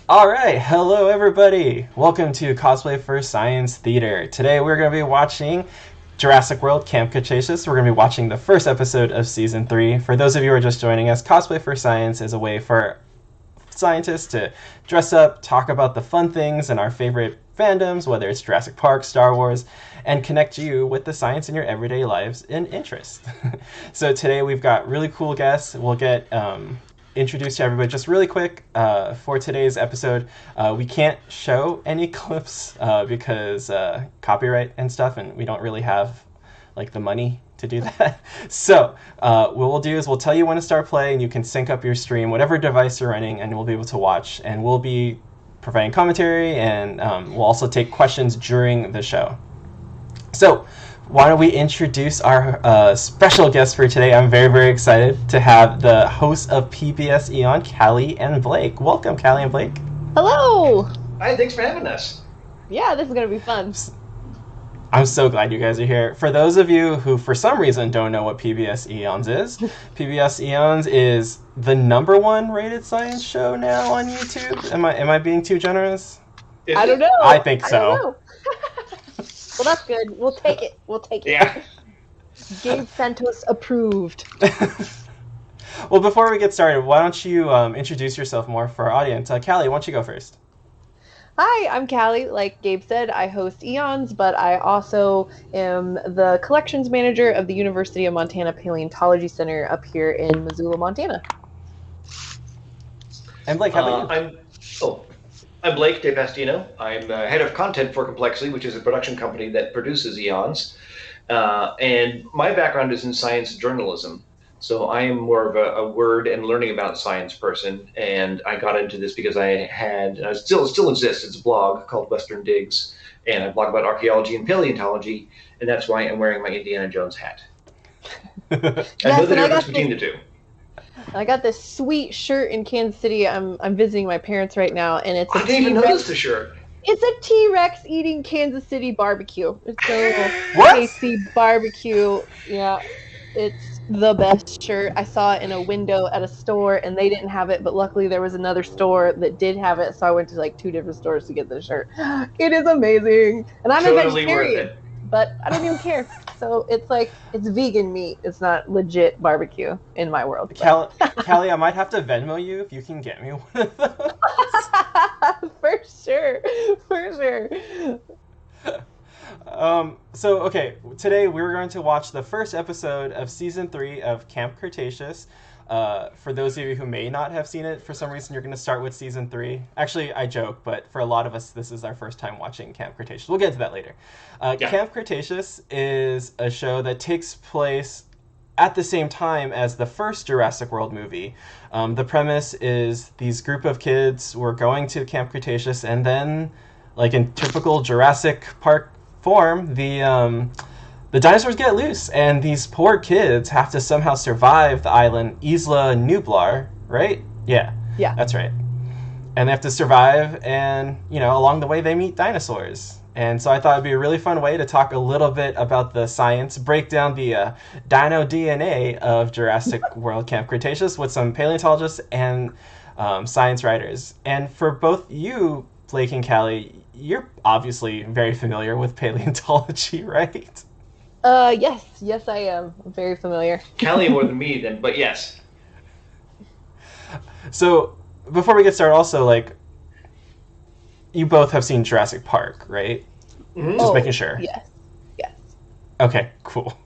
All right, hello everybody. Welcome to Cosplay for Science Theater. Today we're going to be watching Jurassic World Camp Cretaceous. We're going to be watching the first episode of season 3. For those of you who are just joining us, Cosplay for Science is a way for scientists to dress up, talk about the fun things in our favorite fandoms, whether it's Jurassic Park, Star Wars, and connect you with the science in your everyday lives and interests. So today we've got really cool guests. We'll get introduced to everybody just really quick. For today's episode, we can't show any clips because copyright and stuff, and we don't really have like the money to do that. So what we'll do is we'll tell you when to start playing. You can sync up your stream, whatever device you're running, and we'll be able to watch. And we'll be providing commentary, and we'll also take questions during the show. So why don't we introduce our special guest for today? I'm very, very excited to have the hosts of PBS Eon, Kallie and Blake. Welcome, Kallie and Blake. Hello! Hi, thanks for having us. Yeah, this is going to be fun. I'm so glad you guys are here. For those of you who, for some reason, don't know what PBS Eons is, PBS Eons is the #1 rated science show now on YouTube. Am I being too generous? I don't know. I think so. Well, that's good. We'll take it. Yeah. Gabe Santos approved. Well, before we get started, why don't you introduce yourself more for our audience? Kallie, why don't you go first? Hi, I'm Kallie. Like Gabe said, I host Eons, but I also am the collections manager of the University of Montana Paleontology Center up here in Missoula, Montana. And Blake, how about you? I'm Blake DePastino. I'm head of content for Complexly, which is a production company that produces Eons. And my background is in science journalism. So I am more of a word and learning about science person. And I got into this because I had, still exists, it's a blog called Western Digs. And I blog about archaeology and paleontology. And that's why I'm wearing my Indiana Jones hat. I know the difference between the two. I got this sweet shirt in Kansas City. I'm visiting my parents right now, and it's I didn't even notice the shirt. It's a T-Rex eating Kansas City barbecue. It's a What? tasty barbecue. Yeah, it's the best shirt. I saw it in a window at a store, and they didn't have it, but luckily there was another store that did have it, so I went to like 2 different stores to get the shirt. It is amazing, and I'm Totally a worth vegetarian, it. but I don't even care. So it's like, it's vegan meat. It's not legit barbecue in my world. Kallie, I might have to Venmo you if you can get me one of those. For sure. Okay, today we're going to watch the first episode of season 3 of Camp Cretaceous. For those of you who may not have seen it, for some reason you're going to start with season 3. Actually, I joke, but for a lot of us, this is our first time watching Camp Cretaceous. We'll get to that later. Camp Cretaceous is a show that takes place at the same time as the first Jurassic World movie. The premise is these group of kids were going to Camp Cretaceous, and then, like in typical Jurassic Park form, the dinosaurs get loose, and these poor kids have to somehow survive the island Isla Nublar, right? Yeah, that's right. And they have to survive, and, along the way they meet dinosaurs. And so I thought it'd be a really fun way to talk a little bit about the science, break down the dino-DNA of Jurassic World Camp Cretaceous with some paleontologists and science writers. And for both you, Blake and Kallie, you're obviously very familiar with paleontology, right? Yes, I am. I'm very familiar. Kallie more than me, then, but yes. So before we get started, also, like, you both have seen Jurassic Park, right? Mm-hmm. Just making sure. Yes. Okay, cool.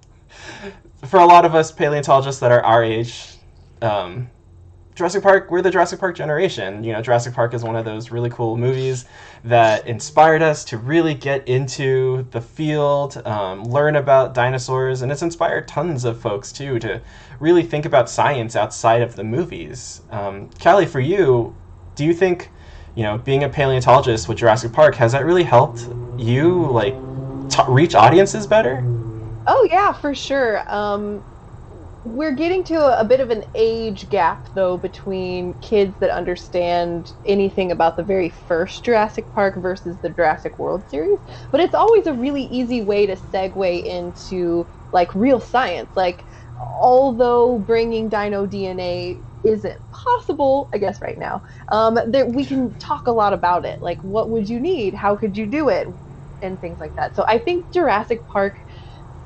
For a lot of us paleontologists that are our age, Jurassic Park, we're the Jurassic Park generation. Jurassic Park is one of those really cool movies that inspired us to really get into the field, learn about dinosaurs, and it's inspired tons of folks, too, to really think about science outside of the movies. Kallie, for you, do you think, being a paleontologist with Jurassic Park, has that really helped you, like, reach audiences better? Oh, yeah, for sure. We're getting to a bit of an age gap, though, between kids that understand anything about the very first Jurassic Park versus the Jurassic World series. But it's always a really easy way to segue into, like, real science. Like, although bringing dino DNA isn't possible, I guess, right now, that we can talk a lot about it. Like, what would you need? How could you do it? And things like that. So I think Jurassic Park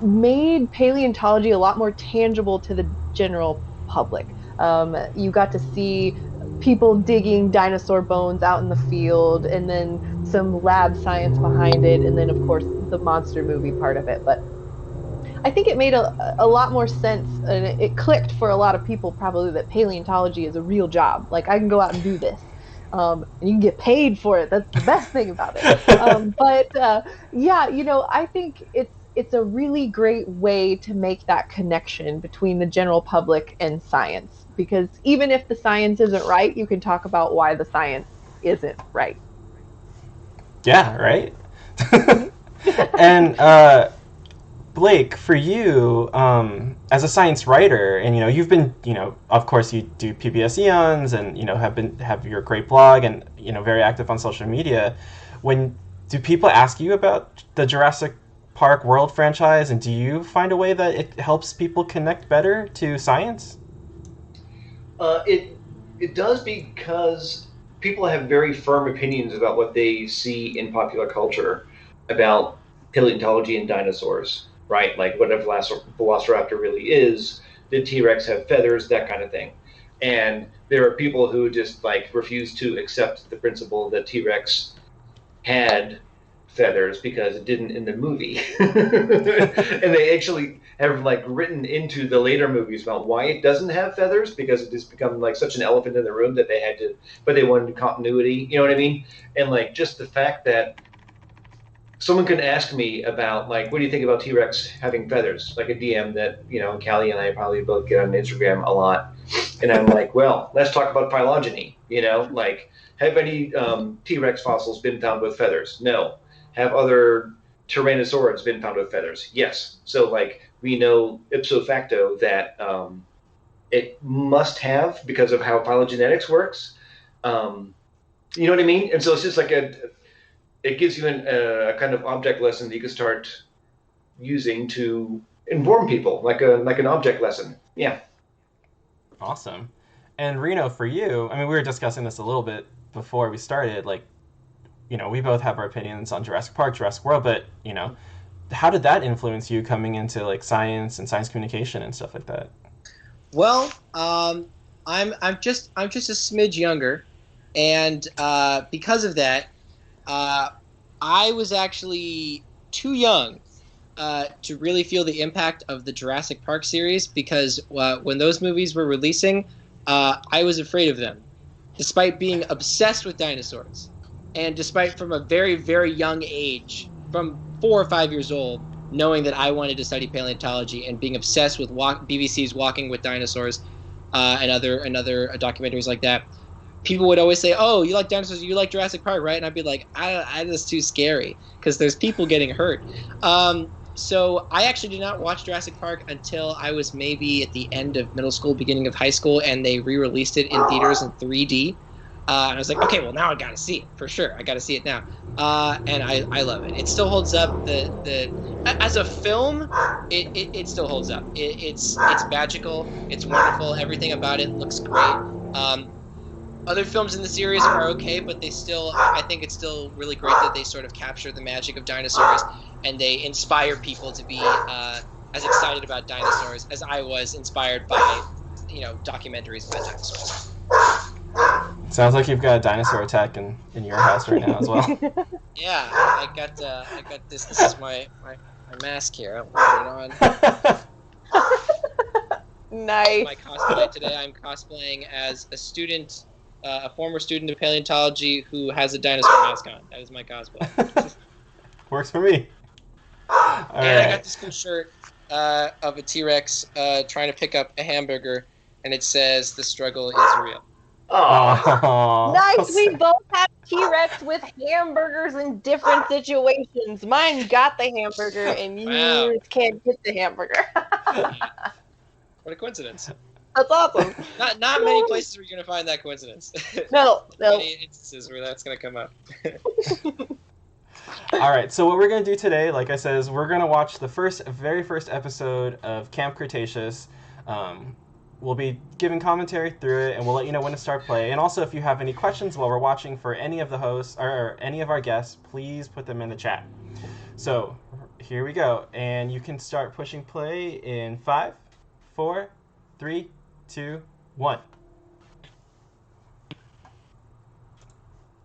made paleontology a lot more tangible to the general public. You got to see people digging dinosaur bones out in the field, and then some lab science behind it, and then, of course, the monster movie part of it. But I think it made a lot more sense, and it clicked for a lot of people probably that paleontology is a real job. Like, I can go out and do this. And you can get paid for it. That's the best thing about it. Yeah, I think it's a really great way to make that connection between the general public and science. Because even if the science isn't right, you can talk about why the science isn't right. Yeah, right? And Blake, for you, as a science writer, and you've been, of course you do PBS Eons, and have your great blog, and very active on social media. When do people ask you about the Jurassic Park World franchise, and do you find a way that it helps people connect better to science? It does, because people have very firm opinions about what they see in popular culture about paleontology and dinosaurs. Right, like what a velociraptor really is, did T-Rex have feathers, that kind of thing. And there are people who just refuse to accept the principle that T-Rex had feathers because it didn't in the movie. And they actually have written into the later movies about why it doesn't have feathers, because it has become such an elephant in the room that they had to, but they wanted continuity, you know what I mean? And just the fact that someone can ask me about what do you think about T-Rex having feathers? Like a DM that Kallie and I probably both get on Instagram a lot, and I'm like, well, let's talk about phylogeny. Have any T-Rex fossils been found with feathers? No. Have other Tyrannosaurids been found with feathers? Yes. So we know ipso facto that it must have, because of how phylogenetics works. You know what I mean? And so it's just it gives you a kind of object lesson that you can start using to inform people, like an object lesson. Yeah. Awesome. And Reno, for you, I mean, we were discussing this a little bit before we started. We both have our opinions on Jurassic Park, Jurassic World, but how did that influence you coming into science and science communication and stuff like that? Well, I'm just a smidge younger, and because of that, I was actually too young to really feel the impact of the Jurassic Park series, because when those movies were releasing, I was afraid of them, despite being obsessed with dinosaurs, and despite from a very, very young age, from 4 or 5 years old, knowing that I wanted to study paleontology and being obsessed with BBC's Walking with Dinosaurs and other documentaries like that. People would always say, "Oh, you like dinosaurs? You like Jurassic Park, right?" And I'd be like, "I that's too scary because there's people getting hurt." So I actually did not watch Jurassic Park until I was maybe at the end of middle school, beginning of high school, and they re-released it in theaters in 3D. And I was like, okay, well now I got to see it for sure. I got to see it now, and I love it. It still holds up. As a film, it still holds up. It's magical. It's wonderful. Everything about it looks great. Other films in the series are okay, but I think it's still really great that they sort of capture the magic of dinosaurs, and they inspire people to be as excited about dinosaurs as I was inspired by, documentaries about dinosaurs. Sounds like you've got a dinosaur attack in your house right now as well. Yeah, I got this. This is my mask here. I'll put it on. Nice. My cosplay today. I'm cosplaying as a student. A former student of paleontology who has a dinosaur mask on. That is my cosplay. Works for me. I got this cool shirt of a T-Rex trying to pick up a hamburger, and it says, "The struggle is real." Oh, nice. We both have T-Rex with hamburgers in different situations. Mine got the hamburger, and yours can't get the hamburger. What a coincidence. That's awesome. Not many places where you're going to find that coincidence. No. Many instances where that's going to come up. All right, so what we're going to do today, like I said, is we're going to watch the very first episode of Camp Cretaceous. we'll be giving commentary through it, and we'll let you know when to start play. And also, if you have any questions while we're watching for any of the hosts or any of our guests, please put them in the chat. So here we go, and you can start pushing play in 5, 4, 3, 2, 1.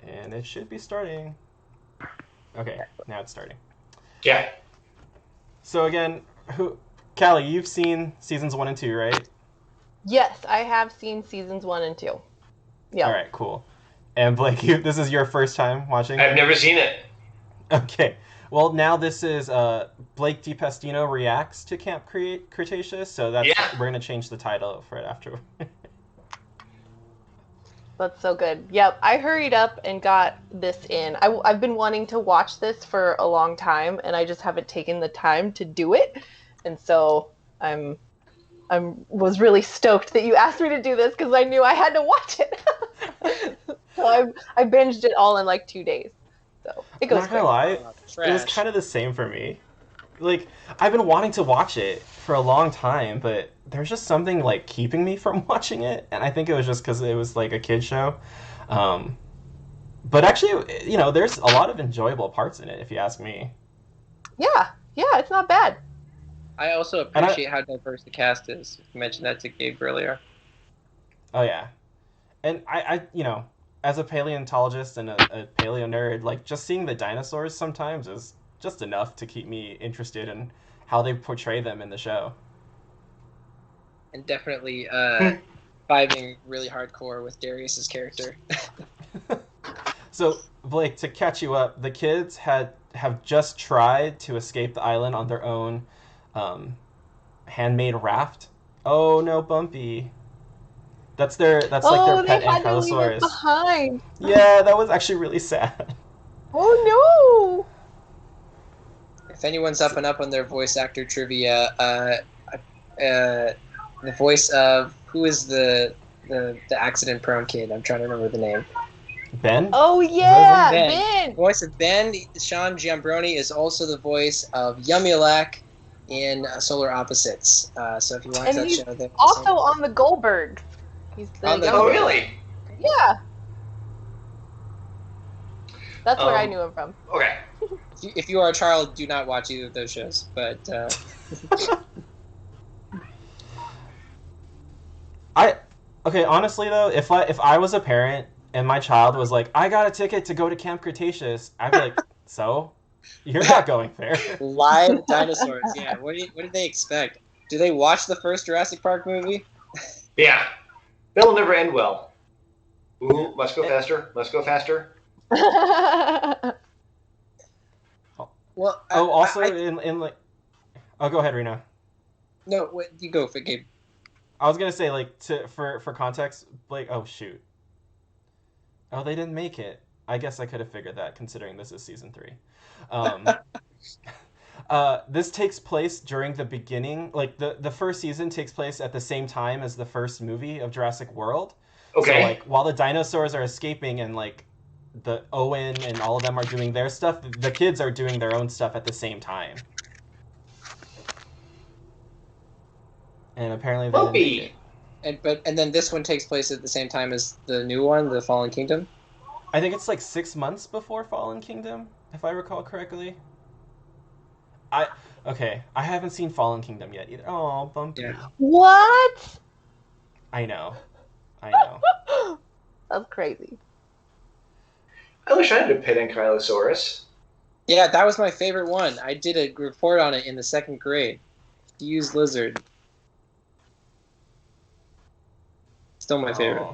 And it should be starting. Okay, now it's starting. Yeah. So again, Kallie, you've seen seasons 1 and 2, right? Yes, I have seen seasons 1 and 2. Yeah. All right, cool. And Blake, this is your first time watching? I've never seen it. Okay. Well, now this is Blake DiPestino reacts to Camp Cretaceous, so we're going to change the title for it after. That's so good. Yep, I hurried up and got this in. I've been wanting to watch this for a long time, and I just haven't taken the time to do it. And so I was really stoked that you asked me to do this because I knew I had to watch it. So I binged it all in like 2 days. So it goes. Not gonna lie, it was kind of the same for me. Like, I've been wanting to watch it for a long time, but there's just something like keeping me from watching it, and I think it was just because it was like a kid show. But actually, you know, there's a lot of enjoyable parts in it, if you ask me. Yeah, it's not bad. I also appreciate how diverse the cast is. You mentioned that to Gabe earlier. Oh yeah, and I you know, as a paleontologist and a paleo nerd, like just seeing the dinosaurs sometimes is just enough to keep me interested in how they portray them in the show. And definitely vibing really hardcore with Darius's character. So, Blake, to catch you up, the kids have just tried to escape the island on their own handmade raft. Oh no, Bumpy. That's like their pet Ankylosaurus. Behind. Yeah, that was actually really sad. Oh no! If anyone's up and up on their voice actor trivia, the voice of who is the accident-prone kid? I'm trying to remember the name. Ben? Oh yeah, Ben. Ben. Voice of Ben. Sean Giambroni is also the voice of Yumulak in Solar Opposites. So if you watch that show, then also on the Goldbergs. He's the Oh really? Yeah. That's where I knew him from. Okay. If you are a child, do not watch either of those shows. But honestly though, if I was a parent and my child was like, I got a ticket to go to Camp Cretaceous, I'd be like, so you're not going there. Live dinosaurs. Yeah. What did they expect? Do they watch the first Jurassic Park movie? Yeah. That'll never end well. Ooh, must go faster. Must go faster. Well, also in like, oh, go ahead, Rena. No, you go for Gabe. I was gonna say, like, for context, Blake. Oh shoot. Oh, they didn't make it. I guess I could have figured that, considering this is season 3. This takes place during the beginning. Like the first season takes place at the same time as the first movie of Jurassic World. Okay. So like while the dinosaurs are escaping and like the Owen and all of them are doing their stuff, the kids are doing their own stuff at the same time. And apparently they didn't make it. And then this one takes place at the same time as the new one, the Fallen Kingdom. I think it's like 6 months before Fallen Kingdom, if I recall correctly. I haven't seen Fallen Kingdom yet either. Oh, Bumpy. Yeah. What? I know. That's crazy. I wish I had a pet Ankylosaurus. Yeah, that was my favorite one. I did a report on it in the 2nd grade. Used lizard. Still my favorite.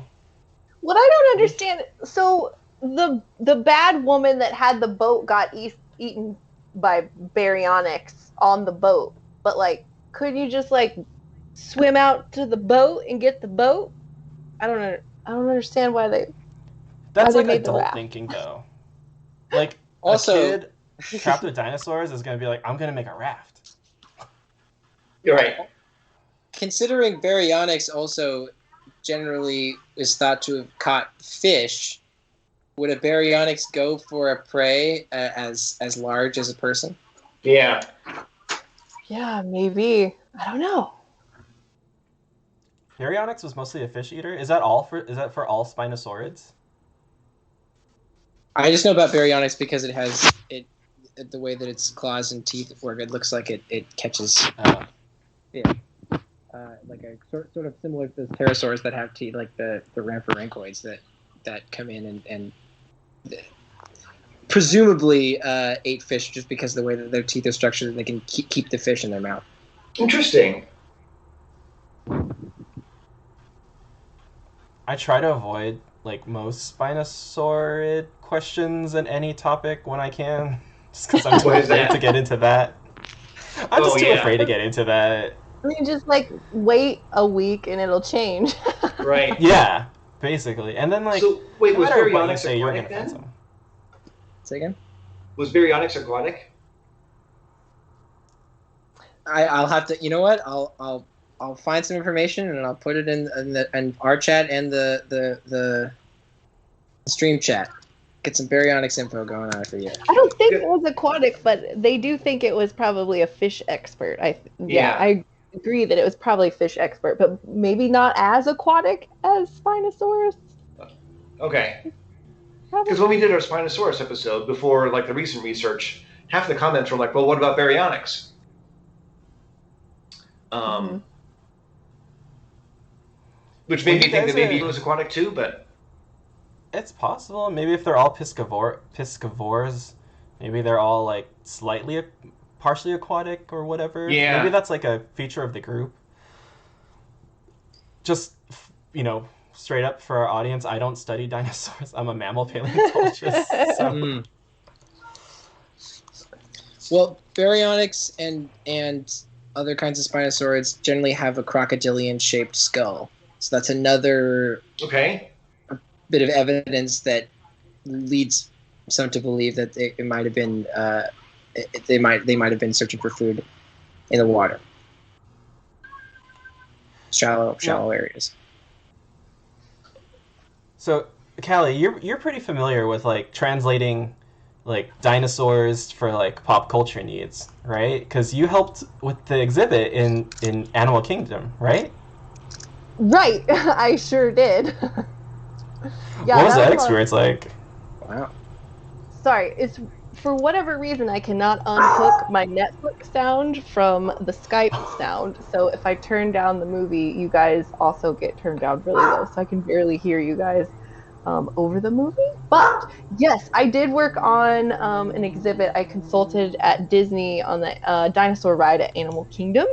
What I don't understand, so the bad woman that had the boat got eaten by baryonyx on the boat, but like, could you just like swim out to the boat and get the boat? I don't understand why they. That's why like they made adult thinking though. Like also, a kid trapped with dinosaurs is gonna be like, I'm gonna make a raft. You're right. Considering baryonyx also generally is thought to have caught fish, would a baryonyx go for a prey as large as a person? Yeah. Yeah, maybe. I don't know. Baryonyx was mostly a fish eater. Is that for all Spinosaurids? I just know about Baryonyx because it has the way that its claws and teeth work. It looks like it catches. Like a sort of similar to those pterosaurs that have teeth, like the rhamphorhynchoids that come in and presumably ate fish just because of the way that their teeth are structured, they can keep the fish in their mouth. Interesting. I try to avoid like most Spinosaurid questions in any topic when I can, just because I'm too afraid to get into that. I'm just too afraid to get into that. I mean, just like wait a week and it'll change. Right. Yeah, basically. And then like, so wait, no was matter what you Baryonyx say, you're gonna aquatic find then? some. Say again? Was Baryonyx aquatic? I'll have to. You know what? I'll find some information and I'll put it in our chat and the stream chat. Get some Baryonyx info going on for you. I don't think it was aquatic, but they do think it was probably a fish expert. I agree that it was probably fish expert, but maybe not as aquatic as Spinosaurus. Okay. Because when we did our Spinosaurus episode before, like the recent research, half the comments were like, "Well, what about Baryonyx?" Which made me think that maybe it was aquatic too, but it's possible. Maybe if they're all piscivores, maybe they're all like slightly, partially aquatic or whatever. Yeah. Maybe that's like a feature of the group. Just, straight up for our audience, I don't study dinosaurs. I'm a mammal paleontologist. So. Well, Baryonyx and other kinds of Spinosaurids generally have a crocodilian-shaped skull. So that's another bit of evidence that leads some to believe that it might have been they might have been searching for food in the water, shallow areas. So, Kallie, you're pretty familiar with like translating like dinosaurs for like pop culture needs, right? Because you helped with the exhibit in Animal Kingdom, right? Right, I sure did. Yeah, what was that experience like? Wow. Sorry, it's for whatever reason I cannot unhook my Netflix sound from the Skype sound. So if I turn down the movie, you guys also get turned down really low, so I can barely hear you guys over the movie. But yes, I did work on an exhibit. I consulted at Disney on the dinosaur ride at Animal Kingdom.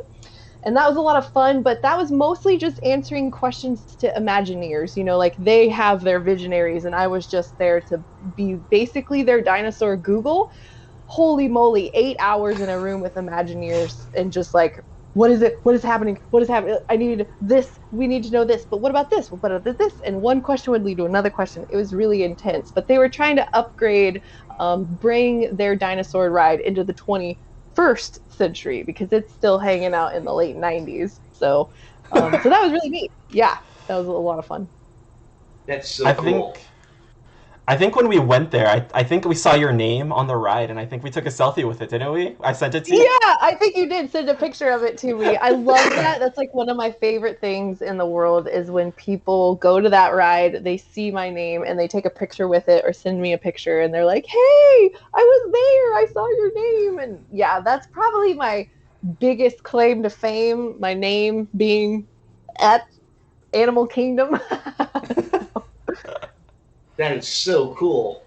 And that was a lot of fun, but that was mostly just answering questions to Imagineers. Like they have their visionaries, and I was just there to be basically their dinosaur Google. Holy moly, 8 hours in a room with Imagineers and just like, what is it? What is happening? What is happening? I need this. We need to know this. But what about this? What about this? And one question would lead to another question. It was really intense. But they were trying to upgrade, bring their dinosaur ride into the 21st century because it's still hanging out in the late 90s. So that was really neat. Yeah, that was a lot of fun. That's so cool. I think when we went there, I think we saw your name on the ride, and I think we took a selfie with it, didn't we? I sent it to you. Yeah, I think you did send a picture of it to me. I love that. That's like one of my favorite things in the world is when people go to that ride, they see my name, and they take a picture with it or send me a picture, and they're like, hey, I was there. I saw your name. And yeah, that's probably my biggest claim to fame, my name being at Animal Kingdom. That is so cool.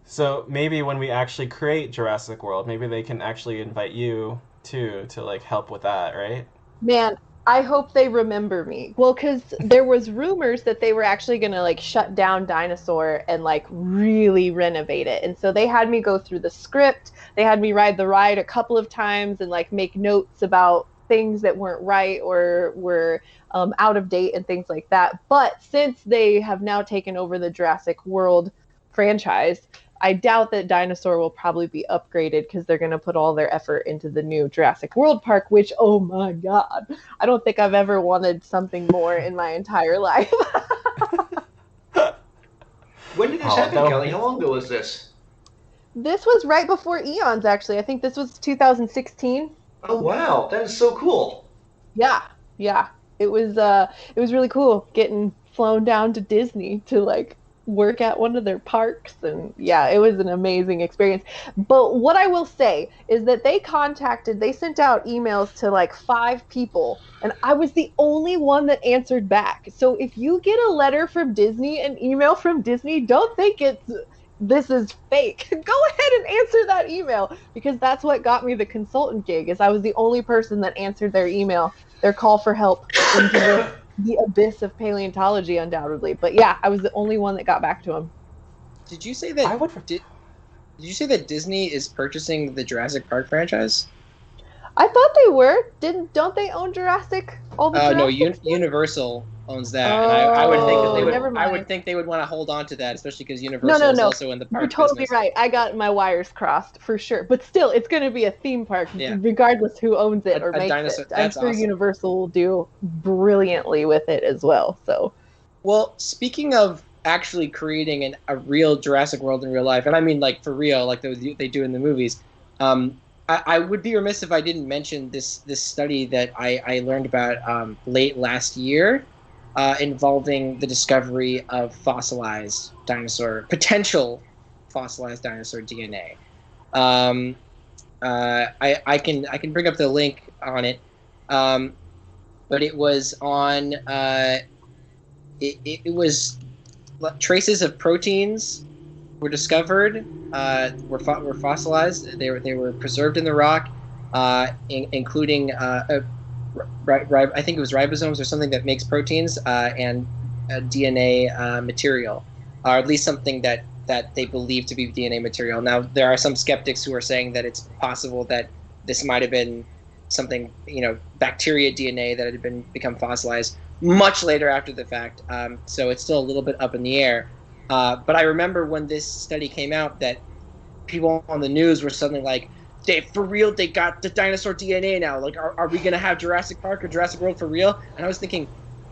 So maybe when we actually create Jurassic World, maybe they can actually invite you too to like help with that, right? Man, I hope they remember me. Well, because there was rumors that they were actually going to like shut down Dinosaur and like really renovate it. And so they had me go through the script. They had me ride the ride a couple of times and like make notes about things that weren't right or were out of date and things like that. But since they have now taken over the Jurassic World franchise, I doubt that Dinosaur will probably be upgraded because they're going to put all their effort into the new Jurassic World Park, which, oh my God, I don't think I've ever wanted something more in my entire life. When did this happen, Kallie? How long ago was this? This was right before Eons, actually. I think this was 2016. Oh, wow. That is so cool. Yeah. Yeah, it was really cool getting flown down to Disney to like work at one of their parks, and yeah, it was an amazing experience. But what I will say is that they sent out emails to like 5 people, and I was the only one that answered back. So if you get a letter from Disney, an email from Disney, don't think this is fake. Go ahead and answer that email, because that's what got me the consultant gig, is I was the only person that answered their email, their call for help into the abyss of paleontology, undoubtedly. But yeah, I was the only one that got back to him. Did you say that? Did you say that Disney is purchasing the Jurassic Park franchise? I thought they were. Don't they own Jurassic? All the no, Jurassic Universal owns that. Oh, And I would think that never mind. I would think they would want to hold on to that, especially because Universal is also in the park You're totally business. right. I got my wires crossed for sure. But still, it's going to be a theme park, Yeah. regardless who owns it or makes dinosaur, it. I'm sure awesome. Universal will do brilliantly with it as well. So, well, speaking of actually creating a real Jurassic World in real life, and I mean like for real, like they do in the movies, I would be remiss if I didn't mention this study that I learned about late last year, involving the discovery of potential fossilized dinosaur DNA. I can bring up the link on it, but it was on it was traces of proteins were discovered, were fossilized. They were preserved in the rock, including I think it was ribosomes or something that makes proteins, and DNA material, or at least something that they believe to be DNA material. Now, there are some skeptics who are saying that it's possible that this might have been something, bacteria DNA that had become fossilized much later after the fact. So it's still a little bit up in the air. But I remember when this study came out that people on the news were suddenly like, for real, they got the dinosaur DNA now. Like, are we going to have Jurassic Park or Jurassic World for real? And I was thinking,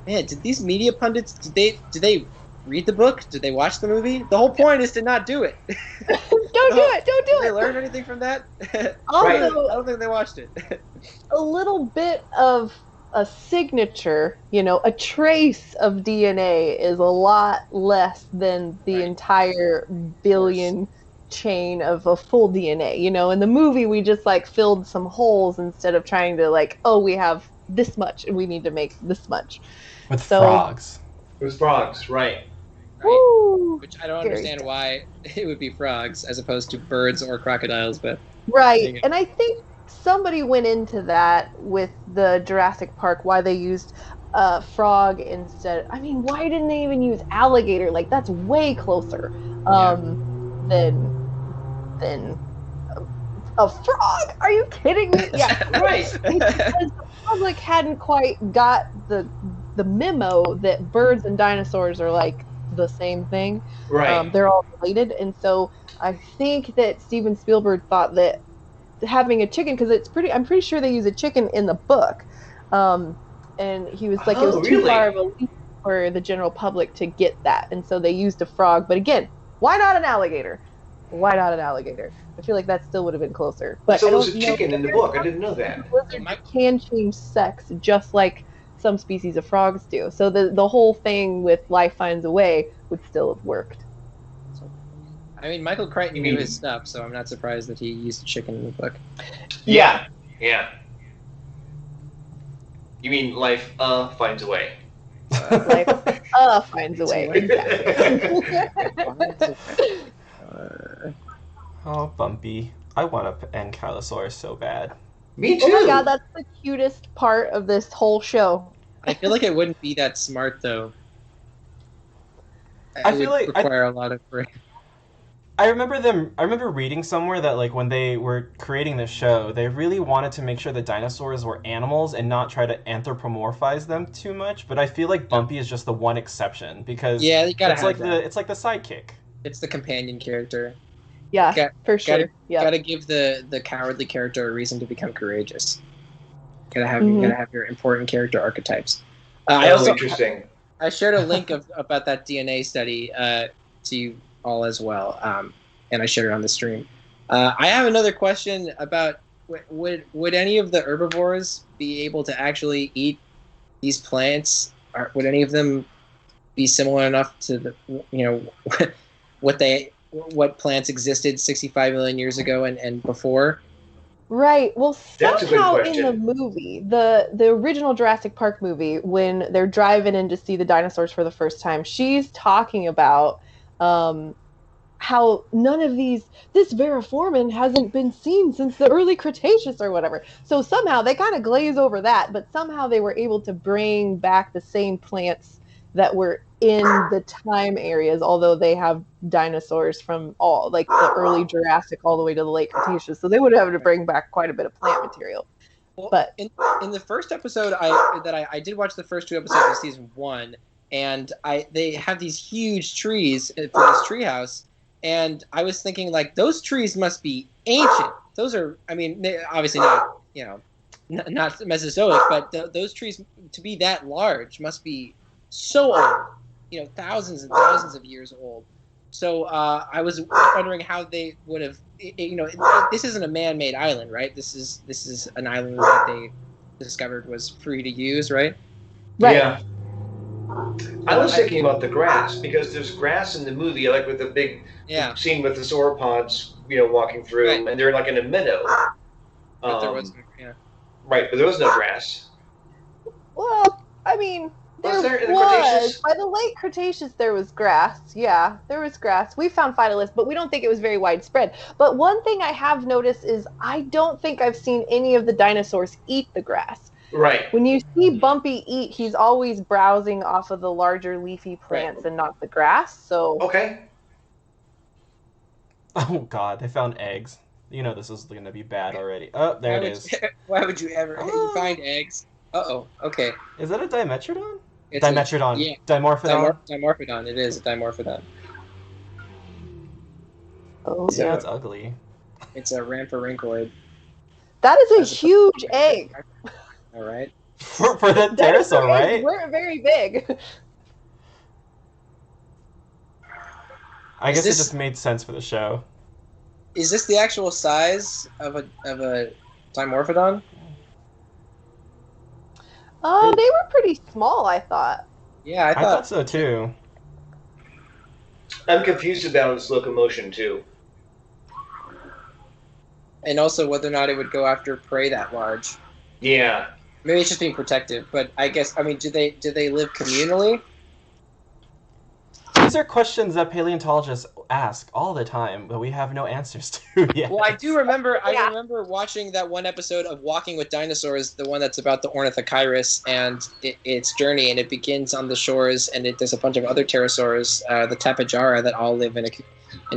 man, did these media pundits, did they read the book? Did they watch the movie? The whole point is to not do it. Don't do it. Did they learn anything from that? Also, I don't think they watched it. A little bit of a signature, a trace of DNA is a lot less than the entire billion chain of a full DNA. In the movie, we just like filled some holes instead of trying to like, oh, we have this much and we need to make this much. With frogs. It was frogs, right. Woo, which I don't understand why it would be frogs as opposed to birds or crocodiles, but right. And I think somebody went into that with the Jurassic Park, why they used frog instead. I mean, why didn't they even use alligator? Like, that's way closer than a frog. Are you kidding me? Yeah, right. Because the public hadn't quite got the memo that birds and dinosaurs are like the same thing. Right. They're all related, and so I think that Steven Spielberg thought that having a chicken, because I'm pretty sure they use a chicken in the book, and he was like, it was too far of a leap for the general public to get that, and so they used a frog. But again, why not an alligator? Why not an alligator? I feel like that still would have been closer. But so there's a chicken in the book. I didn't know that. Lizards can change sex just like some species of frogs do. So the whole thing with life finds a way would still have worked. I mean, Michael Crichton knew his stuff, so I'm not surprised that he used a chicken in the book. Yeah. You mean life finds a way. Life finds a way. Oh, Bumpy. I want to end Ankylosaurus so bad. Me too. Oh my god, that's the cutest part of this whole show. I feel like it wouldn't be that smart, though. I feel like require a lot of brain. I remember reading somewhere that like when they were creating the show, they really wanted to make sure the dinosaurs were animals and not try to anthropomorphize them too much. But I feel like Bumpy is just the one exception because you gotta it's like it's like the sidekick. It's the companion character. Yeah, for sure. Gotta give the cowardly character a reason to become courageous. Gotta have your important character archetypes. Interesting. I shared a link about that DNA study to you all as well, and I shared it on the stream. I have another question about would any of the herbivores be able to actually eat these plants would any of them be similar enough to the what plants existed 65 million years ago and before? Right. Well, That's a good somehow in the question. movie, the original Jurassic Park movie, when they're driving in to see the dinosaurs for the first time, she's talking about how none of this Veriformin hasn't been seen since the early Cretaceous or whatever. So somehow they kind of glaze over that, but somehow they were able to bring back the same plants that were in the time areas, although they have dinosaurs from all, like the early Jurassic all the way to the late Cretaceous. So they would have to bring back quite a bit of plant material. Well, But in the first episode, I did watch the first 2 episodes of season 1, and they have these huge trees for this treehouse, and I was thinking like those trees must be ancient. Those are, I mean, obviously not not Mesozoic, but those trees to be that large must be so old, thousands and thousands of years old. So I was wondering how they would have, this isn't a man-made island, right? This is an island that they discovered was free to use, right? right. Yeah. I was thinking about the grass, because there's grass in the movie, like with the big scene with the sauropods, walking through, Right. and they're like in a meadow. But there was, Right, but there was no grass. Well, I mean, Was there in the was. Cretaceous? By the late Cretaceous, there was grass. Yeah, there was grass. We found phytoliths, but we don't think it was very widespread. But one thing I have noticed is I don't think I've seen any of the dinosaurs eat the grass. Right. When you see Bumpy eat, he's always browsing off of the larger leafy plants and not the grass. So Okay. Oh God, they found eggs. This is going to be bad already. Oh, there it is. Why would you ever find eggs? Uh-oh, okay. Is that a Dimetrodon? It's Dimetrodon. Yeah. Dimorphodon? Dimorphodon. It is a Dimorphodon. oh, Yeah, yeah. it's ugly. It's a Ramphorhynchoid. That is a huge egg. All right. For the pterosaur, right? We're very big. I guess this- it just made sense for the show. Is this the actual size of a Dimorphodon? They were pretty small, I thought. Yeah, I thought so too. I'm confused about its locomotion too. And also whether or not it would go after prey that large. Yeah. Maybe it's just being protective, but I guess do they live communally? These are questions that paleontologists ask all the time, but we have no answers to yet. Well, I do remember. Yeah. I remember watching that one episode of Walking with Dinosaurs, the one that's about the Ornithochirus and its journey, and it begins on the shores, and there's a bunch of other pterosaurs, the Tapejara, that all live in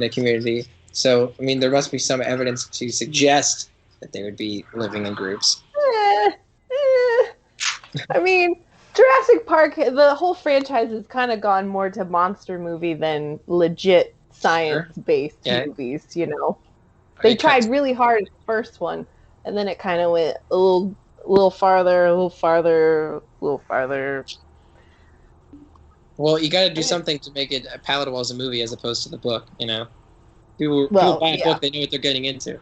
a community. So, I mean, there must be some evidence to suggest that they would be living in groups. I mean, Jurassic Park, the whole franchise has kind of gone more to monster movie than legit science-based movies, They tried really hard at the first one, and then it kind of went a little farther. Well, you got to do something to make it palatable as a movie as opposed to the book, People buy a book, they know what they're getting into.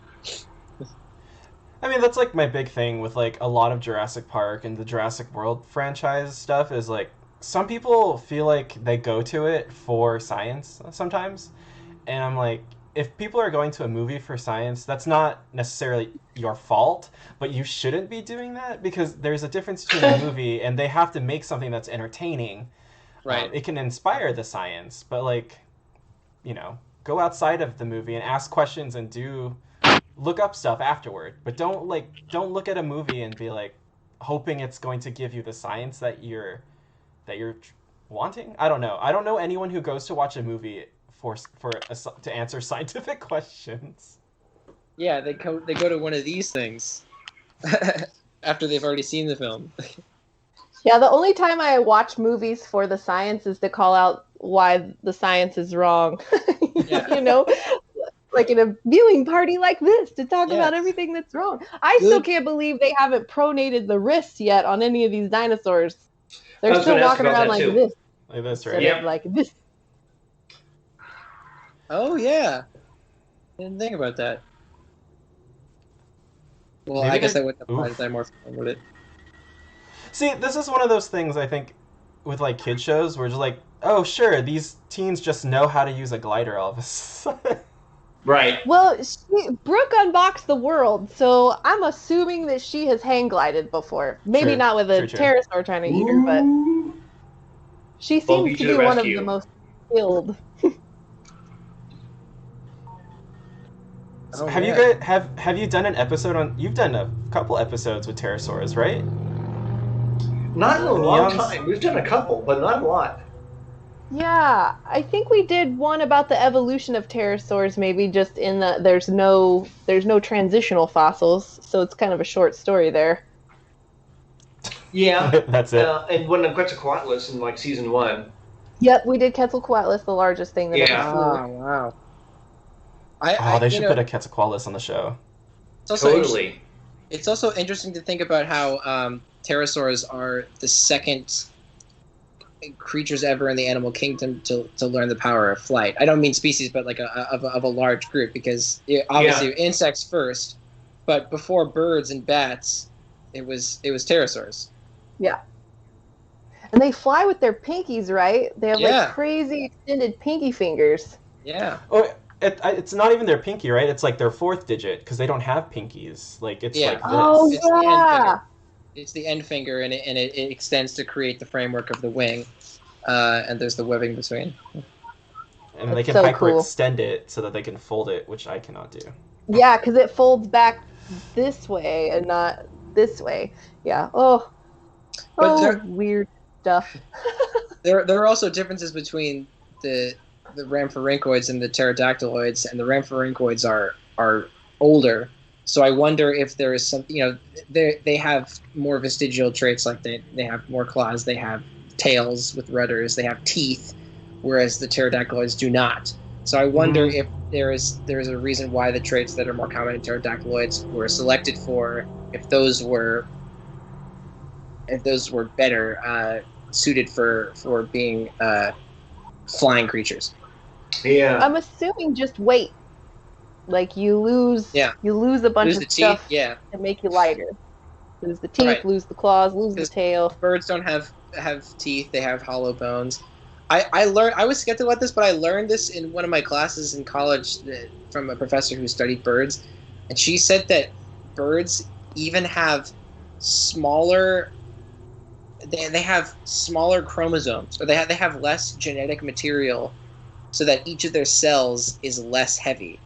I mean, that's like my big thing with like a lot of Jurassic Park and the Jurassic World franchise stuff is like some people feel like they go to it for science sometimes. And I'm like, if people are going to a movie for science, that's not necessarily your fault, but you shouldn't be doing that because there's a difference between a movie and they have to make something that's entertaining. Right. It can inspire the science, but like, go outside of the movie and ask questions and look up stuff afterward, but don't look at a movie and be like hoping it's going to give you the science that you're wanting. I don't know anyone who goes to watch a movie to answer scientific questions. Yeah, they go to one of these things after they've already seen the film. Yeah, the only time I watch movies for the science is to call out why the science is wrong. Yeah. Like in a viewing party like this to talk about everything that's wrong. I still can't believe they haven't pronated the wrists yet on any of these dinosaurs. They're still walking around like this. Like this, right? Instead of like this. Oh, yeah. Didn't think about that. Well, Maybe I guess that wouldn't apply to Dimorphodon, would it? See, this is one of those things I think with like kid shows where it's like, oh sure, these teens just know how to use a glider all of a sudden. Right. Well, Brooke unboxed the world, so I'm assuming that she has hang glided before. Maybe True. not with a True. pterosaur trying to eat her, but she Bogey seems to to the be one of rescue. the most skilled. Oh, Have yeah. you guys have you done an episode on? You've done a couple episodes with pterosaurs, right? Not in a long Eons? time. We've done a couple, but not a lot. Yeah, I think we did one about the evolution of pterosaurs, maybe just in that there's no transitional fossils, so it's kind of a short story there. Yeah. That's it. And one of Quetzalcoatlus in like season 1. Yep, we did Quetzalcoatlus, the largest thing that Yeah. ever flew. Oh, wow. Oh, they should you know, put a Quetzalcoatlus on the show. it's also Totally. It's also interesting to think about how pterosaurs are the second creatures ever in the animal kingdom to learn the power of flight. I don't mean species, but like of a large group, because obviously insects first, but before birds and bats, it was pterosaurs. Yeah. And they fly with their pinkies, right? They have Yeah. like crazy extended pinky fingers. Yeah. Oh, it's not even their pinky, right? It's like their fourth digit because they don't have pinkies. Like it's Yeah. like this. Oh, It's the end yeah. finger. It's the end finger, and it extends to create the framework of the wing, and there's the webbing between. And they That's can so hyperextend it so that they can fold it, which I cannot do. Yeah, because it folds back this way and not this way. Yeah. Oh, But there- weird stuff. There are also differences between the rhamphorhynchoids and the pterodactyloids, and the rhamphorhynchoids are older. So I wonder if there is some, they have more vestigial traits, like they have more claws, they have tails with rudders, they have teeth, whereas the pterodactyloids do not. So I wonder if there is a reason why the traits that are more common in pterodactyloids were selected for, if those were better suited for being flying creatures. Yeah. I'm assuming just weight. Like you lose a bunch Lose of the teeth, stuff yeah. to make you lighter. Lose the teeth, Right. lose the claws, lose the 'Cause tail. Birds don't have teeth; they have hollow bones. I learned. I was skeptical about this, but I learned this in one of my classes in college from a professor who studied birds, and she said that birds even have smaller. They have smaller chromosomes, or they have less genetic material, so that each of their cells is less heavy.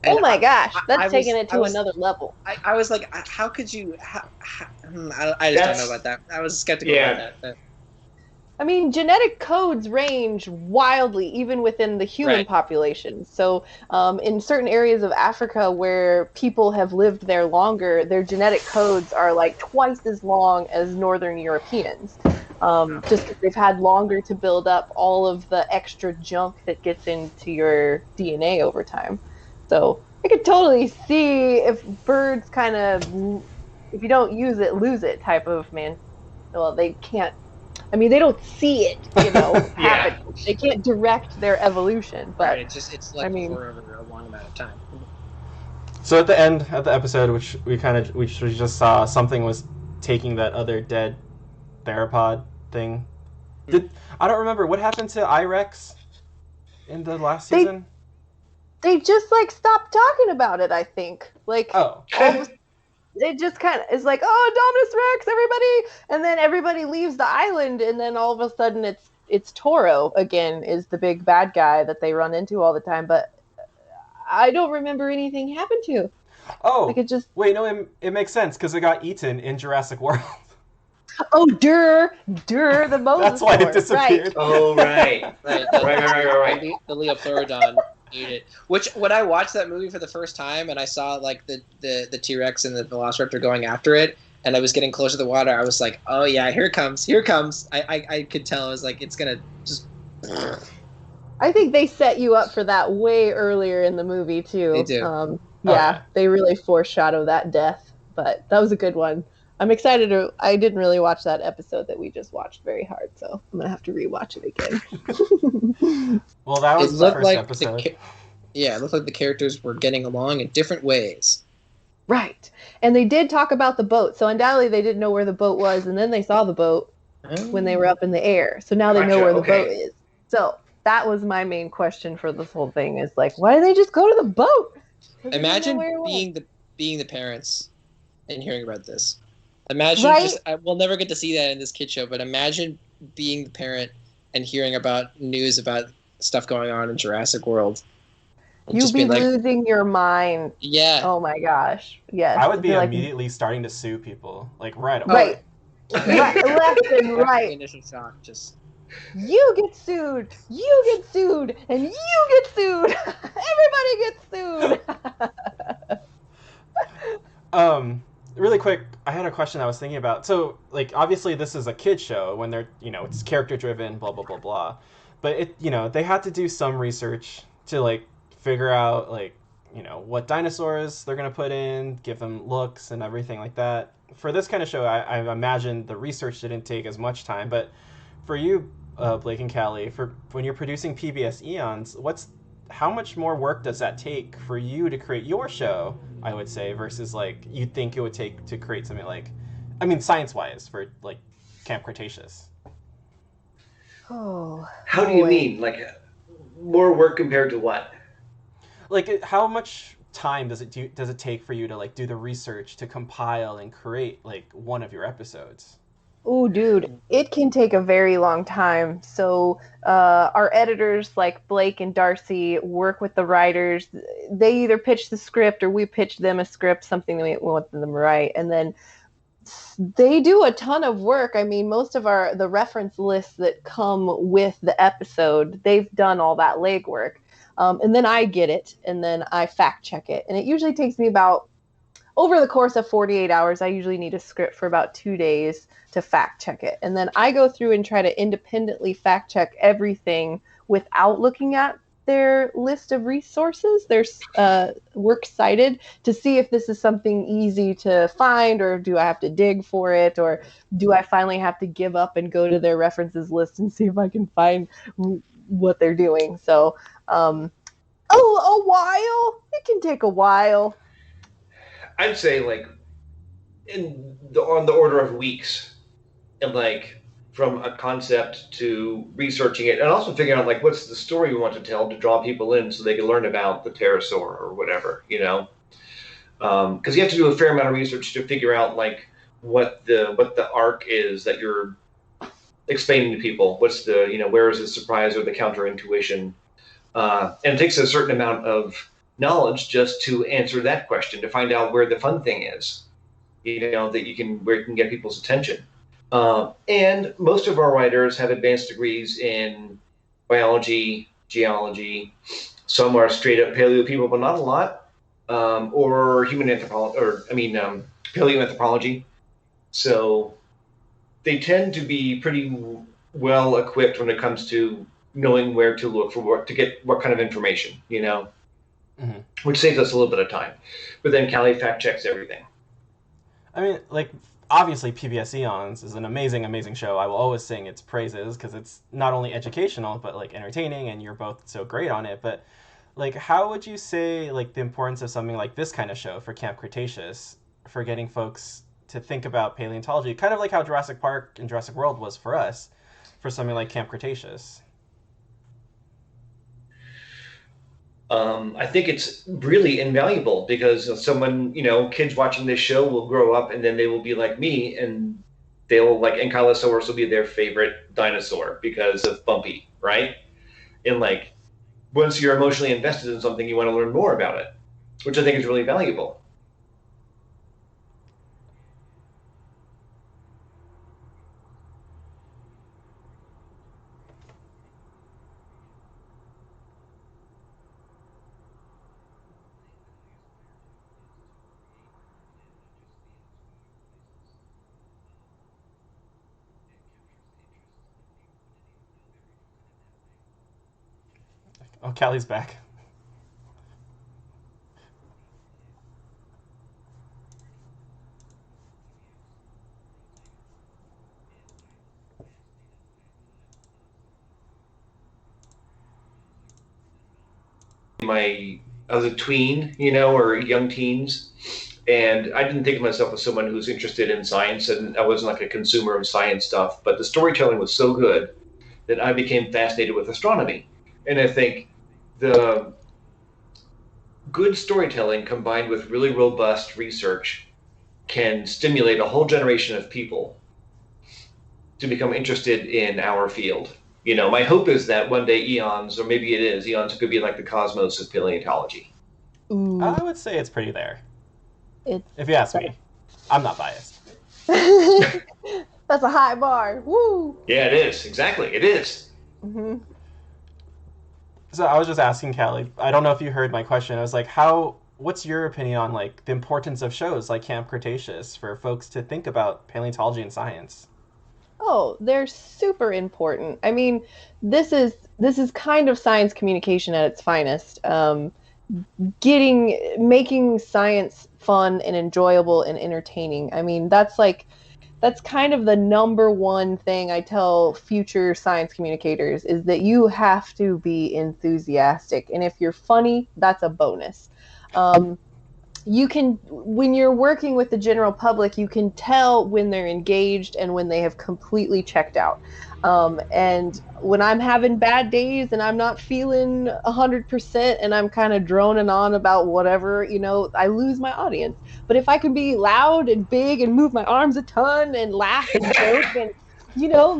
Oh my gosh, I that's was- taking it I to was- another level. I was like, how could you? I just don't know about that. I was skeptical about that. I mean, genetic codes range wildly, even within the human Right. population. So, in certain areas of Africa where people have lived there longer, their genetic codes are like twice as long as Northern Europeans. Just 'cause they've had longer to build up all of the extra junk that gets into your DNA over time. So, I could totally see if birds kind of, if you don't use it, lose it type of man. Well, they can't. I mean, they don't see it, happen. They can't direct their evolution, but Right, it's like for a long amount of time. So at the end of the episode, which we just saw, something was taking that other dead theropod thing. I don't remember what happened to Irex in the last season. They just stopped talking about it. I think Oh. it just kind of is like, oh, Dominus Rex, everybody, and then everybody leaves the island, and then all of a sudden it's Toro again is the big bad guy that they run into all the time, but I don't remember anything happened to. Oh, It just wait, no, it makes sense because it got eaten in Jurassic World. the Moses. That's why it Lord, disappeared. Right. Oh, right. Right, Right. The Leopterodon ate it. Which, when I watched that movie for the first time and I saw the T-Rex and the Velociraptor going after it, and I was getting closer to the water, I was like, oh yeah, here it comes. I could tell. I was like, it's gonna just. I think they set you up for that way earlier in the movie too. They do. yeah. They really foreshadow that death, but that was a good one. I'm excited I didn't really watch that episode that we just watched very hard, so I'm gonna have to rewatch it again. Well, that was the first episode. it looked like the characters were getting along in different ways. Right. And they did talk about the boat. So undoubtedly they didn't know where the boat was, and then they saw the boat when they were up in the air. So now they know Gotcha. where the boat Okay. is. So that was my main question for this whole thing is like, why did they just go to the boat? They didn't know Imagine where it was. being the parents and hearing about this. Imagine Right? we'll never get to see that in this kid show, but imagine being the parent and hearing about news about stuff going on in Jurassic World. And You'd just be being like, losing your mind. yeah. Oh my gosh. Yes. I would be like, immediately starting to sue people, like right away. right. Right, left and After right. the initial shock, just You get sued, and you get sued. Everybody gets sued. Really quick, I had a question I was thinking about. So, like, obviously this is a kid show when they're, it's character driven, blah blah blah blah. But they had to do some research to like figure out like, what dinosaurs they're gonna put in, give them looks and everything like that. For this kind of show, I imagine the research didn't take as much time. But for you, Blake and Callie, for when you're producing PBS Eons, how much more work does that take for you to create your show, I would say, versus like you'd think it would take to create something like, science-wise for like Camp Cretaceous? Oh. How do you mean? Like more work compared to what? Like how much time does it take for you to like do the research to compile and create like one of your episodes? Oh, dude, it can take a very long time. So our editors, like Blake and Darcy, work with the writers. They either pitch the script or we pitch them a script, something that we want them to write, and then they do a ton of work. I mean, most of the reference lists that come with the episode, they've done all that legwork. And then I get it, and then I fact check it. And it usually takes me about, over the course of 48 hours, I usually need a script for about 2 days to fact check it. And then I go through and try to independently fact check everything without looking at their list of resources, their works cited, to see if this is something easy to find, or do I have to dig for it, or do I finally have to give up and go to their references list and see if I can find what they're doing. So, a while. It can take a while. I'd say like on the order of weeks, and like from a concept to researching it, and also figuring out like what's the story we want to tell to draw people in so they can learn about the pterosaur or whatever, because you have to do a fair amount of research to figure out like what the arc is that you're explaining to people. What's the where is the surprise or the counter intuition, and it takes a certain amount of knowledge just to answer that question, to find out where the fun thing is, that where you can get people's attention. And most of our writers have advanced degrees in biology, geology. Some are straight up paleo people, but not a lot, or human anthropology, paleoanthropology. So they tend to be pretty well equipped when it comes to knowing where to look for to get what kind of information, Mm-hmm. Which saves us a little bit of time. But then Callie fact checks everything. I mean, like, obviously PBS Eons is an amazing, amazing show. I will always sing its praises because it's not only educational, but like entertaining, and you're both so great on it. But like, how would you say like the importance of something like this kind of show for Camp Cretaceous for getting folks to think about paleontology, kind of like how Jurassic Park and Jurassic World was for us, for something like Camp Cretaceous? I think it's really invaluable because someone, kids watching this show will grow up and then they will be like me, and they'll like Ankylosaurus will be their favorite dinosaur because of Bumpy, right? And like once you're emotionally invested in something, you want to learn more about it, which I think is really valuable. Oh, Callie's back. I was a tween, or young teens, And I didn't think of myself as someone who's interested in science, and I wasn't like a consumer of science stuff. But the storytelling was so good that I became fascinated with astronomy. And I think the good storytelling combined with really robust research can stimulate a whole generation of people to become interested in our field. You know, my hope is that one day Eons, or maybe it is, Eons could be like the cosmos of paleontology. Ooh, I would say it's pretty there. it's If you ask me. I'm not biased. that's a high bar. Woo. Yeah, it is. Exactly. It is. Hmm. So I was just asking Kallie, I don't know if you heard my question. I was like, what's your opinion on like the importance of shows like Camp Cretaceous for folks to think about paleontology and science? Oh, they're super important. I mean, this is kind of science communication at its finest. Making science fun and enjoyable and entertaining. I mean, that's kind of the number one thing I tell future science communicators is that you have to be enthusiastic. And if you're funny, that's a bonus. You can, when you're working with the general public, you can tell when they're engaged and when they have completely checked out. And when I'm having bad days and I'm not feeling 100% and I'm kind of droning on about whatever, I lose my audience. But if I can be loud and big and move my arms a ton and laugh and joke and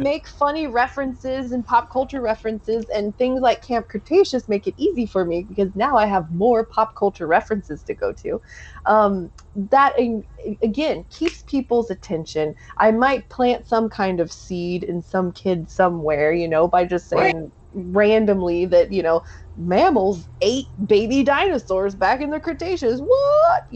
make funny references and pop culture references and things like Camp Cretaceous make it easy for me because now I have more pop culture references to go to. That, again, keeps people's attention. I might plant some kind of seed in some kid somewhere, by just saying randomly that, mammals ate baby dinosaurs back in the Cretaceous. What?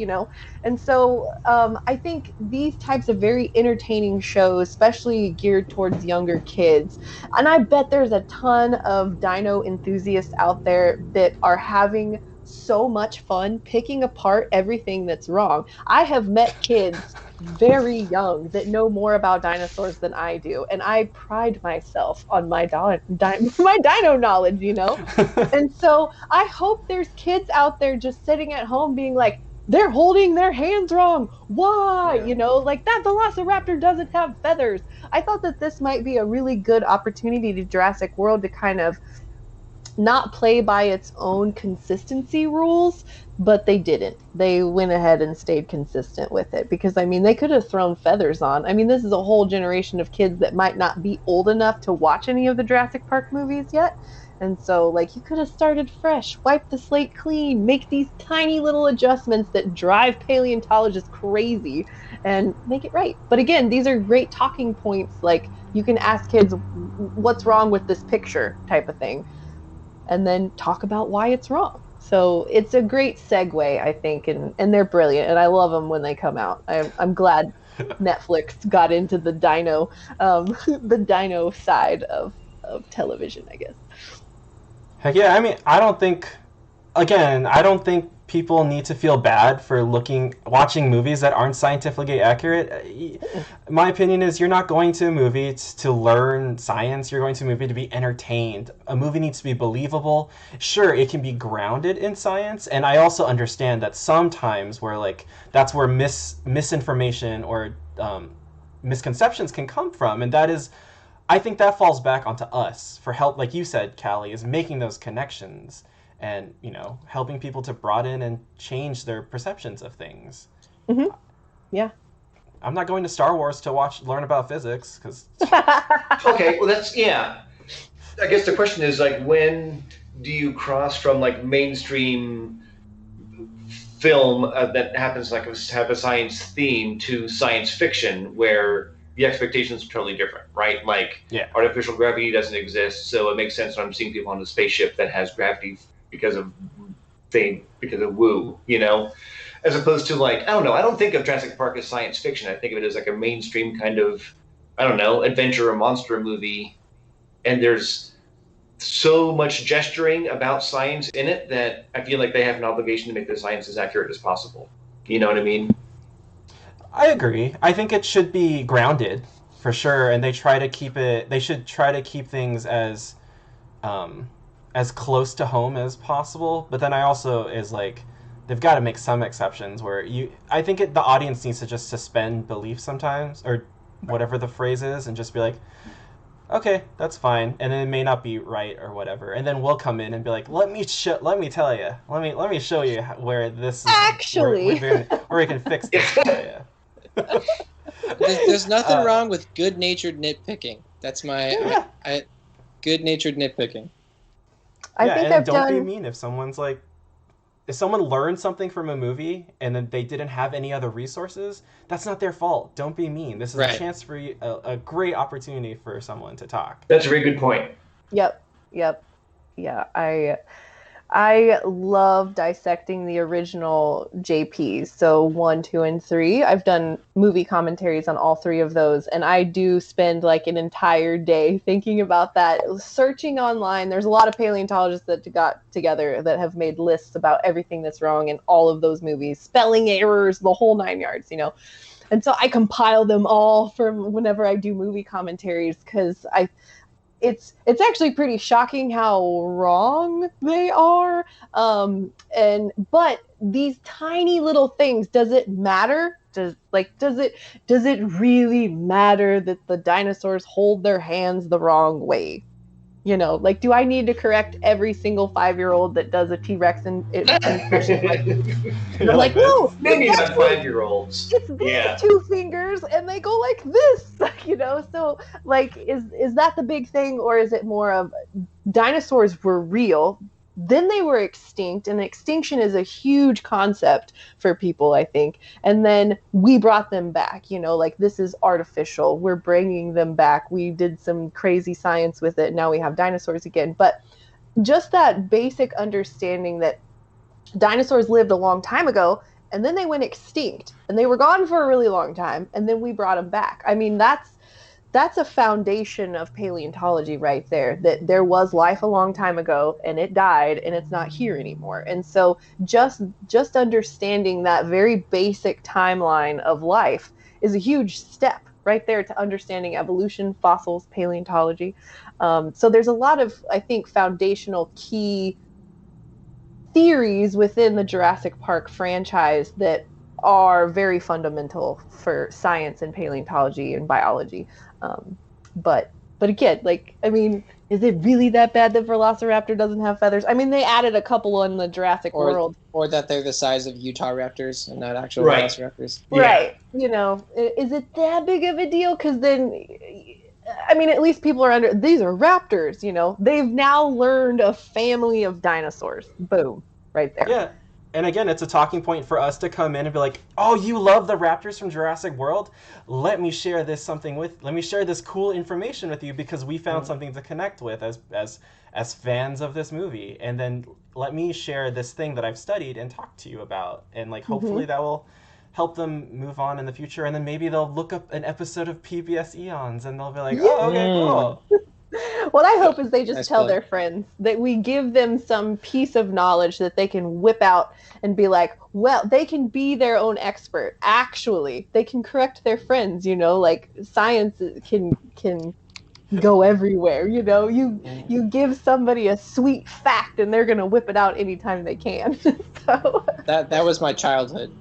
And so I think these types of very entertaining shows, especially geared towards younger kids, and I bet there's a ton of dino enthusiasts out there that are having so much fun picking apart everything that's wrong. I have met kids very young that know more about dinosaurs than I do, and I pride myself on my my dino knowledge, And so I hope there's kids out there just sitting at home being like, they're holding their hands wrong. Why? Like that velociraptor doesn't have feathers. I thought that this might be a really good opportunity to Jurassic World to kind of not play by its own consistency rules, but they didn't. They went ahead and stayed consistent with it because, they could have thrown feathers on. This is a whole generation of kids that might not be old enough to watch any of the Jurassic Park movies yet. And so, you could have started fresh, wipe the slate clean, make these tiny little adjustments that drive paleontologists crazy and make it right. But again, these are great talking points. You can ask kids, what's wrong with this picture type of thing, and then talk about why it's wrong. So it's a great segue, I think, and they're brilliant, and I love them when they come out. I'm glad Netflix got into the dino side of television, I guess. Heck yeah, I don't think people need to feel bad for watching movies that aren't scientifically accurate. My opinion is you're not going to a movie to learn science. You're going to a movie to be entertained. A movie needs to be believable. Sure, it can be grounded in science, and I also understand that sometimes where that's where misinformation or misconceptions can come from, and that is, I think that falls back onto us for help, like you said, Kallie, is making those connections and, helping people to broaden and change their perceptions of things. Mm-hmm. Yeah. I'm not going to Star Wars to learn about physics, because... Okay, well, yeah. I guess the question is, when do you cross from, mainstream film that happens to have a science theme to science fiction, where the expectations are totally different, right? Artificial gravity doesn't exist, so it makes sense when I'm seeing people on a spaceship that has gravity because of woo, as opposed to I don't know. I don't think of Jurassic Park as science fiction. I think of it as a mainstream kind of, I don't know, adventure or monster movie. And there's so much gesturing about science in it that I feel like they have an obligation to make the science as accurate as possible. You know what I mean? I agree. I think it should be grounded for sure, and they should try to keep things as close to home as possible. But then I also is they've got to make some exceptions where I think the audience needs to just suspend belief sometimes, or whatever the phrase is, and just be like, okay, that's fine, and then it may not be right or whatever, and then we'll come in and be like, let me tell you, let me show you where this is actually where we can fix this for you. There's nothing wrong with good-natured nitpicking. That's my good-natured nitpicking. I think and don't be mean if someone's like, if someone learned something from a movie and then they didn't have any other resources, that's not their fault. Don't be mean. This is a chance for you, a great opportunity for someone to talk. That's a very good point. Yep. Yeah, I love dissecting the original JPs. So 1, 2, and 3. I've done movie commentaries on all 3 of those, and I do spend like an entire day thinking about that, searching online. There's a lot of paleontologists that got together that have made lists about everything that's wrong in all of those movies, spelling errors, the whole 9 yards, you know. And so I compile them all from whenever I do movie commentaries, because it's actually pretty shocking how wrong they are. But these tiny little things, does it matter? Does it really matter that the dinosaurs hold their hands the wrong way? You know, like, do I need to correct every single 5-year-old that does a T-Rex impression? Like, no, maybe not 5-year-olds. It's these 2 fingers, and they go like this, you know. So, like, is that the big thing, or is it more of dinosaurs were real? Then they were extinct, and extinction is a huge concept for people, I think. And then we brought them back, you know, like, this is artificial. We're bringing them back. We did some crazy science with it. Now we have dinosaurs again. But just that basic understanding that dinosaurs lived a long time ago, and then they went extinct, and they were gone for a really long time, and then we brought them back. I mean, that's a foundation of paleontology right there, that there was life a long time ago and it died and it's not here anymore. And so just understanding that very basic timeline of life is a huge step right there to understanding evolution, fossils, paleontology. So there's a lot of, I think, foundational key theories within the Jurassic Park franchise that are very fundamental for science and paleontology and biology. But again, like, I mean, is it really that bad that Velociraptor doesn't have feathers? I mean, they added a couple in the Jurassic World. Or that they're the size of Utah raptors and not actual Velociraptors. Yeah. Right. You know, is it that big of a deal? Because then, I mean, at least people are these are raptors, you know. They've now learned a family of dinosaurs. Boom. Right there. Yeah. And again, it's a talking point for us to come in and be like, oh, you love the raptors from Jurassic World? Let me share this cool information with you, because we found something to connect with as fans of this movie. And then let me share this thing that I've studied and talk to you about. And like, hopefully that will help them move on in the future. And then maybe they'll look up an episode of PBS Eons and they'll be like, oh, okay, cool. What I hope is they just tell their friends, that we give them some piece of knowledge that they can whip out and be like, well, they can be their own expert. Actually, they can correct their friends, you know, like science can go everywhere, you know. You give somebody a sweet fact and they're going to whip it out anytime they can. So that was my childhood.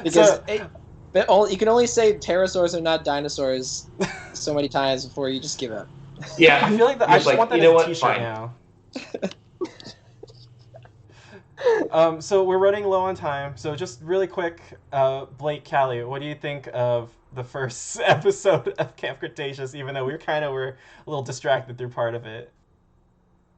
Because you can only say pterosaurs are not dinosaurs so many times before you just give up. Yeah, I feel like I just want that as a t-shirt now. So we're running low on time. So just really quick, Blake, Callie, what do you think of the first episode of Camp Cretaceous? Even though we're a little distracted through part of it.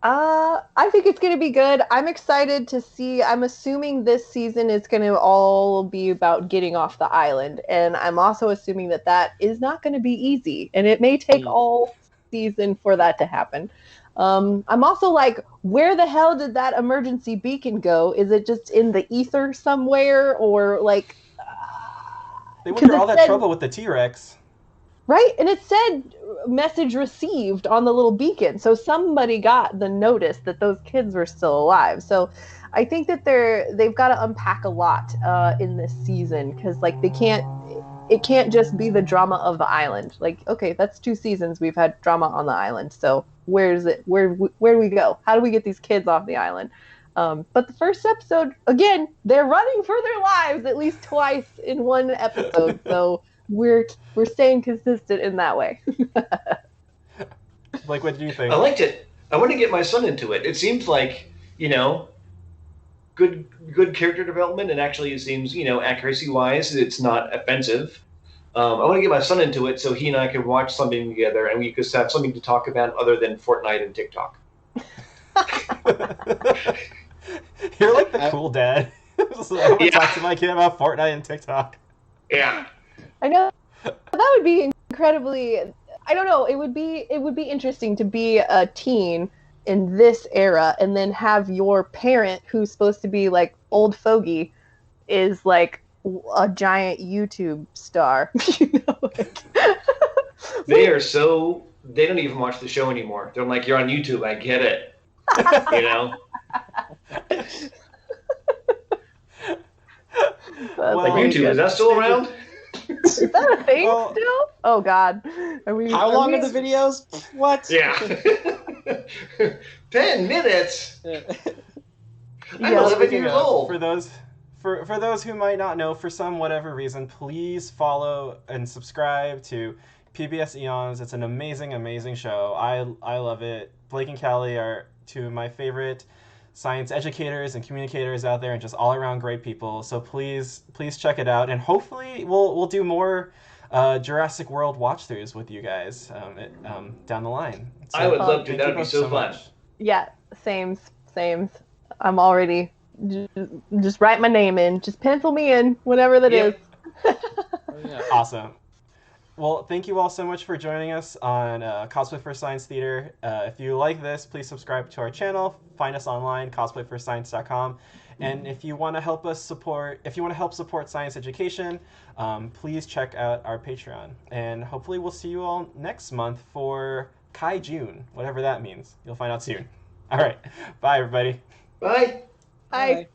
I think it's going to be good. I'm excited to see. I'm assuming this season is going to all be about getting off the island. And I'm also assuming that is not going to be easy. And it may take all season for that to happen. I'm also like, where the hell did that emergency beacon go? Is it just in the ether somewhere? Or like... they went through all that trouble with the T-Rex. Right? And it said message received on the little beacon. So somebody got the notice that those kids were still alive. So I think that they've got to unpack a lot in this season, because like it can't just be the drama of the island. Like, okay, that's 2 seasons we've had drama on the island. So where do we go? How do we get these kids off the island? But the first episode, again, they're running for their lives at least twice in one episode, so we're staying consistent in that way. Like, what did you think? I liked it. I want to get my son into it. It seems like, good character development, and actually it seems, accuracy wise, it's not offensive. I want to get my son into it so he and I can watch something together, and we could have something to talk about other than Fortnite and TikTok. You're like the cool dad. So I want to talk to my kid about Fortnite and TikTok. Yeah. I know that would be incredibly. I don't know. It would be interesting to be a teen in this era, and then have your parent, who's supposed to be like old fogey, is like a giant YouTube star. They are so. They don't even watch the show anymore. They're like, "You're on YouTube. I get it." Well, like YouTube, is that still around? Is that a thing still? Oh God, How long are the videos? What? Yeah, 10 minutes. I'm 11 years old. For those who might not know, for some whatever reason, please follow and subscribe to PBS Eons. It's an amazing, amazing show. I love it. Blake and Kallie are two of my favorite science educators and communicators out there, and just all around great people. So please check it out, and hopefully we'll do more Jurassic World watch-throughs with you guys down the line. So, I would love to. That would be so fun. much. Yeah, same. I'm already just write my name in, just pencil me in, whatever that is. Awesome. Well, thank you all so much for joining us on Cosplay for Science Theater. If you like this, please subscribe to our channel. Find us online, cosplayforscience.com. And if you want to help support science education, please check out our Patreon. And hopefully we'll see you all next month for Kai June, whatever that means. You'll find out soon. All right. Bye, everybody. Bye. Bye.